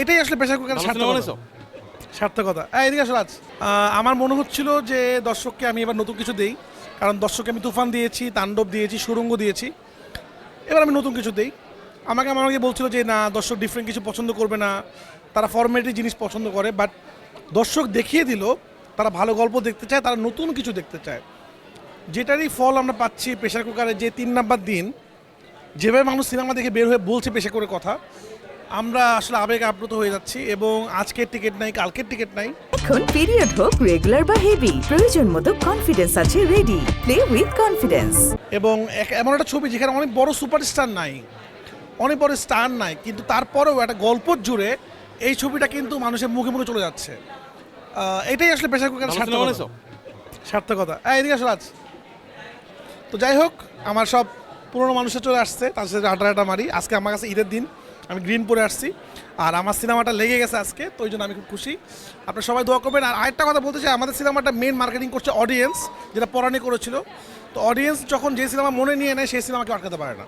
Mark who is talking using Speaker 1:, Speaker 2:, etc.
Speaker 1: এটাই আসলে pressure cooker সার্থকতা। এদিকে আসলে আমার মনে হচ্ছিল যে দর্শককে আমি এবার নতুন কিছু দেই, কারণ দর্শককে আমি তুফান দিয়েছি, তাণ্ডব দিয়েছি, সুরঙ্গ দিয়েছি, এবার আমি নতুন কিছু দেই। আমাকে বলছিল যে না, দর্শক ডিফারেন্ট কিছু পছন্দ করবে না, তারা ফরম্যাটি জিনিস পছন্দ করে, বাট দর্শক দেখিয়ে দিল তারা ভালো গল্প দেখতে চায়, তারা নতুন কিছু দেখতে চায়, যেটারই ফল আমরা পাচ্ছি। প্রেশার কুকারে যে 3 নাম্বার দিন যেভাবে মানুষ সিনেমা দেখে বের হয়ে বলছে প্রেশার কুকারের কথা, আমরা আসলে আবেগ আপ্লুত হয়ে যাচ্ছি। এবং আজকের টিকিট নাই, কালকের টিকিট নাই।
Speaker 2: এখন পিরিয়ড হোক রেগুলার বা হেভি, প্রয়োজন মতো কনফিডেন্স আছে রেডি। Play with confidence.
Speaker 1: এবং এমন একটা ছবি যেখানে অনেক বড় সুপারস্টার নাই, অনেক বড় স্টার নাই, কিন্তু তারপরেও একটা গল্প জুড়ে এই ছবিটা কিন্তু মানুষের মুখে মুখে চলে যাচ্ছে। এটাই আসলে প্রেশার কুকারের সার্থকতা। এদিকে আসলে তো যাই হোক, আমার সব পুরনো মানুষের চলে আসছে, তার সাথে আড্ডা মারি। আজকে আমার কাছে ঈদের দিন, আমি গ্রিন পরে আসছি, আর আমার সিনেমাটা লেগে গেছে আজকে, তো ওই জন্য আমি খুব খুশি। আপনারা সবাই দোয়া করবেন। আর আরেকটা কথা বলতে চাই, আমাদের সিনেমাটা মেন মার্কেটিং করছে অডিয়েন্স, যেটা পরাণে করেছিল। তো অডিয়েন্স যখন যে সিনেমা মনে নিয়ে নেয়, সেই সিনেমাকে আটকাতে পারে না।